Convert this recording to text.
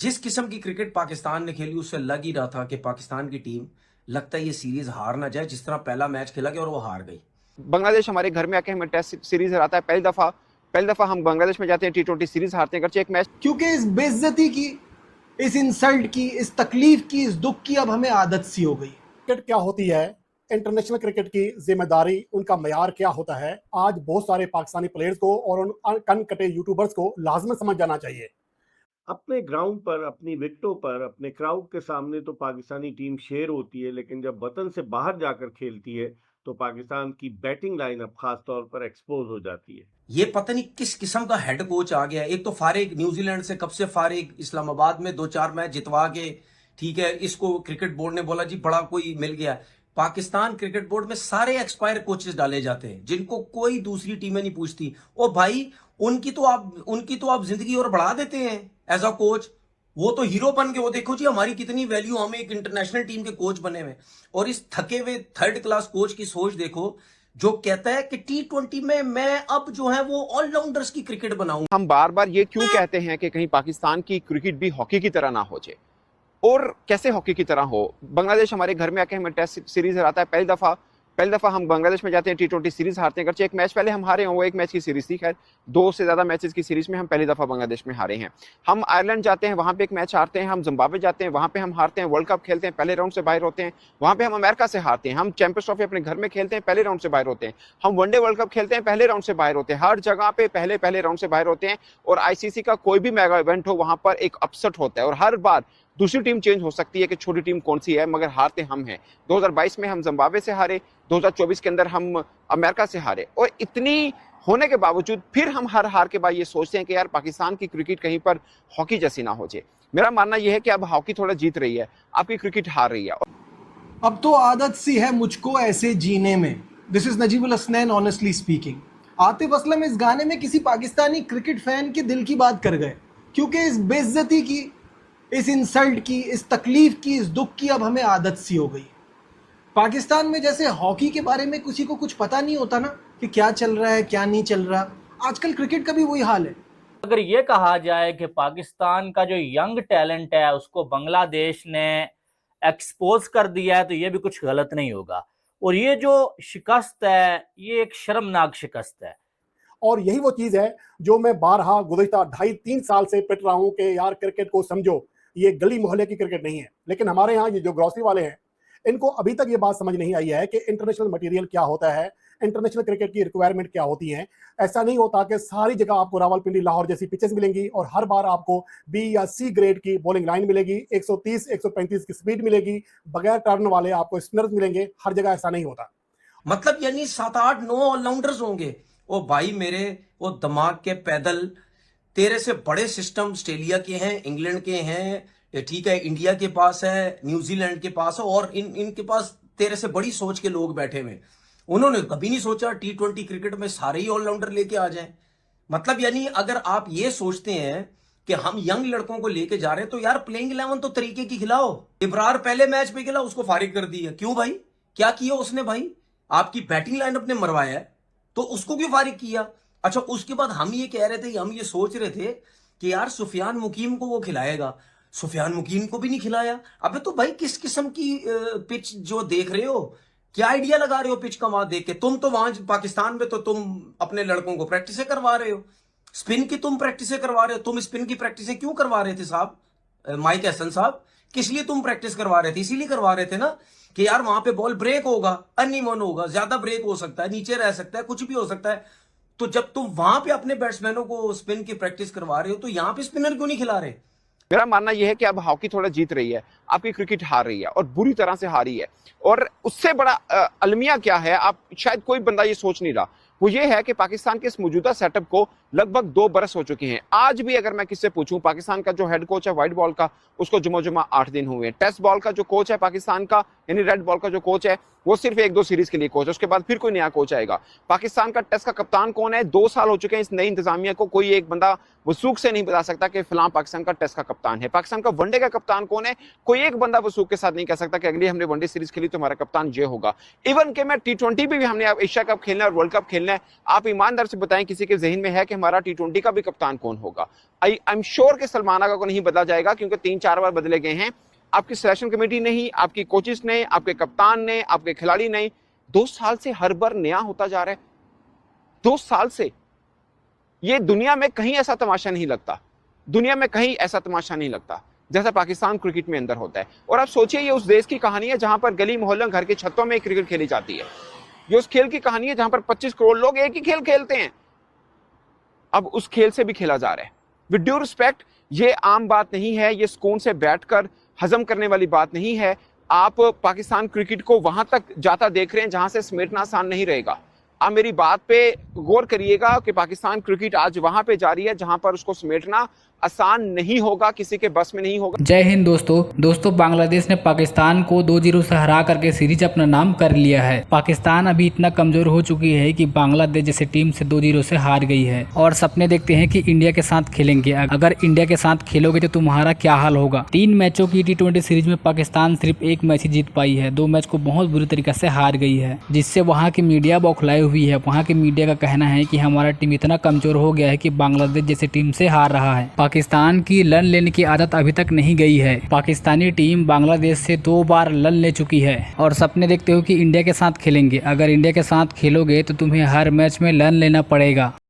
जिस किस्म की क्रिकेट पाकिस्तान ने खेली उससे लग ही रहा था कि पाकिस्तान की टीम लगता है ये सीरीज हार ना जाए, जिस तरह पहला मैच खेला गया और वो हार गई। बांग्लादेश हमारे घर में आके हमें टेस्ट सीरीज हराता है। पहली दफा हम बांग्लादेश में जाते हैं, T20 सीरीज हारते हैं। एक मैच क्योंकि इस बेइज्जती की, इस इंसल्ट की, इस तकलीफ की, इस दुख की अब हमें आदत सी हो गई। क्रिकेट क्या होती है, इंटरनेशनल क्रिकेट की जिम्मेदारी, उनका मयार क्या होता है, आज बहुत सारे पाकिस्तानी प्लेयर्स को और उन कनकटे यूट्यूबर्स को लाजमन समझ जाना चाहिए। अपने ग्राउंड पर, अपनी विकेटों पर, अपने क्राउड के सामने तो पाकिस्तानी टीम शेर होती है, लेकिन जब वतन से बाहर जाकर खेलती है तो पाकिस्तान की बैटिंग लाइनअप खास तौर पर एक्सपोज हो जाती है। ये पता नहीं किस किस्म का हेड कोच आ गया है। एक तो फारिग न्यूजीलैंड से, कब से फारिग, इस्लामाबाद में 2-4 मैच जितवा के, ठीक है, इसको क्रिकेट बोर्ड ने बोला जी बड़ा कोई मिल गया। पाकिस्तान क्रिकेट बोर्ड में सारे एक्सपायर कोचेस डाले जाते हैं जिनको कोई दूसरी टीमें नहीं पूछती। ओ भाई, उनकी तो आप जिंदगी और बढ़ा देते हैं एज अ कोच। वो तो हीरो बन के, वो देखो जी हमारी कितनी वैल्यू, हम एक इंटरनेशनल टीम के कोच बने हुए। और इस थके हुए थर्ड क्लास कोच की सोच देखो, जो कहता है कि T20 में मैं अब जो है वो ऑलराउंडर्स की क्रिकेट बनाऊं। हम बार बार ये क्यों कहते हैं कि कहीं पाकिस्तान की क्रिकेट भी हॉकी की तरह ना हो जाए, और कैसे हॉकी की तरह हो। बांग्लादेश हमारे घर में आके हमें टेस्ट सीरीज हराता है। पहली दफा हम बांग्लादेश में जाते हैं, T20 सीरीज हारते हैं। एक मैच पहले हम हारे हैं, वो एक मैच की सीरीज थी। खैर, 2 से ज्यादा मैचेस की सीरीज में हम पहली दफा बांग्लादेश में हारे हैं। हम आयरलैंड जाते हैं, वहां पे एक मैच हारते हैं। हम जिम्बाब्वे जाते हैं, वहां पे हम हारते हैं। वर्ल्ड कप खेलते हैं, पहले राउंड से बाहर होते हैं, वहां पे हम अमेरिका से हारते हैं। हम चैंपियंस ट्रॉफी अपने घर में खेलते हैं, पहले राउंड से बाहर होते हैं। हम वनडे वर्ल्ड कप खेलते हैं, पहले राउंड से बाहर होते हैं। हर जगह पे पहले राउंड से बाहर होते हैं। और ICC का कोई भी मेगा इवेंट हो, वहां पर एक अपसेट होता है और हर बार दूसरी टीम चेंज हो सकती है कि छोटी टीम कौन सी है, मगर हारते हम हैं। 2022 में हम जिम्बाब्वे से हारे, 2024 के अंदर हम अमेरिका से हारे। और इतनी होने के बावजूद फिर हम हर हार के बाद ये सोचते हैं कि यार पाकिस्तान की क्रिकेट कहीं पर हॉकी जैसी ना हो जाए। मेरा मानना यह है कि अब हॉकी थोड़ा जीत रही है, आपकी क्रिकेट हार रही है। अब तो आदत सी है मुझको ऐसे जीने में। This is Najibul Hasnain, honestly speaking. Atif Aslam इस गाने में किसी पाकिस्तानी क्रिकेट फैन के दिल की बात कर गए, क्योंकि इस बेइज्जती की, इस इंसल्ट की, इस तकलीफ की, इस दुख की अब हमें आदत सी हो गई। पाकिस्तान में जैसे हॉकी के बारे में किसी को कुछ पता नहीं होता ना, कि क्या चल रहा है क्या नहीं चल रहा, आजकल क्रिकेट का भी वही हाल है। अगर ये कहा जाए कि पाकिस्तान का जो यंग टैलेंट है उसको बांग्लादेश ने एक्सपोज कर दिया है, तो ये भी कुछ गलत नहीं होगा। और ये जो शिकस्त है, ये एक शर्मनाक शिकस्त है। और यही वो चीज है जो मैं बारहा गुज़श्ता 2.5-3 साल से पिट रहा हूं कि यार क्रिकेट को समझो, ये गली मोहल्ले की क्रिकेट नहीं है। लेकिन हमारे यहाँ ये जो ग्रॉसरी वाले हैं, इनको अभी तक ये बात समझ नहीं आई है कि इंटरनेशनल मटेरियल क्या होता है, इंटरनेशनल क्रिकेट की रिक्वायरमेंट क्या होती है। ऐसा नहीं होता कि सारी जगह आपको रावलपिंडी, लाहौर जैसी पिचेस मिलेंगी और हर बार आपको B या C ग्रेड की बॉलिंग लाइन मिलेगी, 130-135 की स्पीड मिलेगी, बगैर टर्न वाले आपको स्पिनर्स मिलेंगे। हर जगह ऐसा नहीं होता। मतलब यानी 7-8-9 ऑलराउंडर्स होंगे। ओ भाई मेरे, वो दिमाग के पैदल, तेरे से बड़े सिस्टम ऑस्ट्रेलिया के हैं, इंग्लैंड के हैं, ठीक है, इंडिया के पास है, न्यूजीलैंड के पास है, और इनके पास तेरे से बड़ी सोच के लोग बैठे हुए। उन्होंने कभी नहीं सोचा T20 क्रिकेट में सारे ही ऑलराउंडर लेके आ जाएं। मतलब यानी अगर आप ये सोचते हैं कि हम यंग लड़कों को लेके जा रहे हैं, तो यार प्लेइंग 11 तो तरीके की खिलाओ। इब्रार पहले मैच पे खेला, उसको फारिग कर दिया। क्यों भाई, क्या किया उसने भाई? आपकी बैटिंग लाइनअप ने मरवाया है, तो उसको क्यों फारिग किया? अच्छा, उसके बाद हम ये कह रहे थे, हम ये सोच रहे थे कि यार सुफियान मुकीम को वो खिलाएगा, सुफियान मुकीम को भी नहीं खिलाया। अबे तो भाई किस किस्म की पिच जो देख रहे हो, क्या आइडिया लगा रहे हो पिच का वहां देख के? तुम तो वहां पाकिस्तान में तो तुम अपने लड़कों को प्रैक्टिस करवा रहे हो, स्पिन की तुम प्रैक्टिस करवा रहे हो। तुम स्पिन की प्रैक्टिस क्यों करवा रहे थे साहब, माइक हसन साहब? किस लिए तुम प्रैक्टिस करवा रहे थे? इसीलिए करवा रहे थे ना कि यार वहां पे बॉल ब्रेक होगा, अनइवन होगा, ज्यादा ब्रेक हो सकता है, नीचे रह सकता है, कुछ भी हो सकता है। तो जब तुम वहां पे अपने बैट्समैनों को स्पिन की प्रैक्टिस करवा रहे हो, तो यहां पे स्पिनर क्यों नहीं खिला रहे? मेरा मानना यह है कि अब हॉकी थोड़ा जीत रही है, आपकी क्रिकेट हार रही है और बुरी तरह से हारी है। और उससे बड़ा अलमिया क्या है, आप शायद कोई बंदा ये सोच नहीं रहा, वो ये है कि पाकिस्तान के इस मौजूदा सेटअप को लगभग 2 बरस हो चुके हैं। आज भी अगर मैं किससे पूछूं, पाकिस्तान का जो हेड कोच है व्हाइट बॉल का, उसको जुमा 8 दिन हुए हैं। टेस्ट बॉल का जो कोच है पाकिस्तान का, यानी रेड बॉल का जो कोच है, वो सिर्फ 1-2 सीरीज के लिए कोच है, उसके बाद फिर कोई नया कोच आएगा। पाकिस्तान का टेस्ट का कप्तान कौन है? 2 साल हो चुके हैं इस नई इंतजामिया को, कोई एक बंदा वसूख से नहीं बता सकता कि फलां पाकिस्तान का टेस्ट का कप्तान है। पाकिस्तान का वनडे का कप्तान कौन है, कोई एक बंदा वसूख के साथ नहीं कह सकता कि अगली हमने वनडे सीरीज खेली तो हमारा कप्तान ये होगा। इवन के मैं T20 भी हमने एशिया कप खेलना है और वर्ल्ड कप खेलना है, आप ईमानदार से बताएं किसी के जहन में है कि हमारा T20 का भी कप्तान कौन होगा? आई एम श्योर कि सलमान आगा को नहीं बदला जाएगा, क्योंकि 3-4 बार बदले गए हैं। आपकी सिलेक्शन कमेटी नहीं, आपकी कोचेस ने, आपके कप्तान ने, आपके खिलाड़ी नहीं, 2 साल से हर बार नया होता जा रहा है। 2 साल से ये दुनिया में कहीं ऐसा तमाशा नहीं लगता, दुनिया में कहीं ऐसा तमाशा नहीं लगता जैसा पाकिस्तान क्रिकेट में अंदर होता है। और आप सोचिए, ये उस देश की कहानी है जहां पर गली मोहल्ला घर की छतों में क्रिकेट खेली जाती है। ये उस खेल की कहानी है जहां पर 25 करोड़ लोग एक ही खेल खेलते हैं। अब उस खेल से भी खेला जा रहा है। विद ड्यू रिस्पेक्ट, ये आम बात नहीं है, ये सुकून से बैठकर हजम करने वाली बात नहीं है। आप पाकिस्तान क्रिकेट को वहां तक जाता देख रहे हैं जहां से समेटना आसान नहीं रहेगा। आप मेरी बात पे गौर करिएगा कि पाकिस्तान क्रिकेट आज वहां पे जा रही है जहां पर उसको समेटना आसान नहीं होगा, किसी के बस में नहीं होगा। जय हिंद दोस्तों बांग्लादेश ने पाकिस्तान को 2-0 से हरा करके सीरीज अपना नाम कर लिया है। पाकिस्तान अभी इतना कमजोर हो चुकी है कि बांग्लादेश जैसे टीम से 2-0 से हार गई है और सपने देखते हैं कि इंडिया के साथ खेलेंगे। अगर इंडिया के साथ खेलोगे तो तुम्हारा क्या हाल होगा। 3 मैचों की T20 सीरीज में पाकिस्तान सिर्फ 1 मैच ही जीत पाई है, 2 मैच को बहुत बुरी तरीके से हार गई है, जिससे वहाँ की मीडिया बौखलाई हुई है। वहाँ की मीडिया का कहना है कि हमारा टीम इतना कमजोर हो गया है कि बांग्लादेश जैसी टीम से हार रहा है। पाकिस्तान की लन लेने की आदत अभी तक नहीं गई है। पाकिस्तानी टीम बांग्लादेश से 2 बार लन ले चुकी है और सपने देखते हो कि इंडिया के साथ खेलेंगे। अगर इंडिया के साथ खेलोगे तो तुम्हें हर मैच में लन लेना पड़ेगा।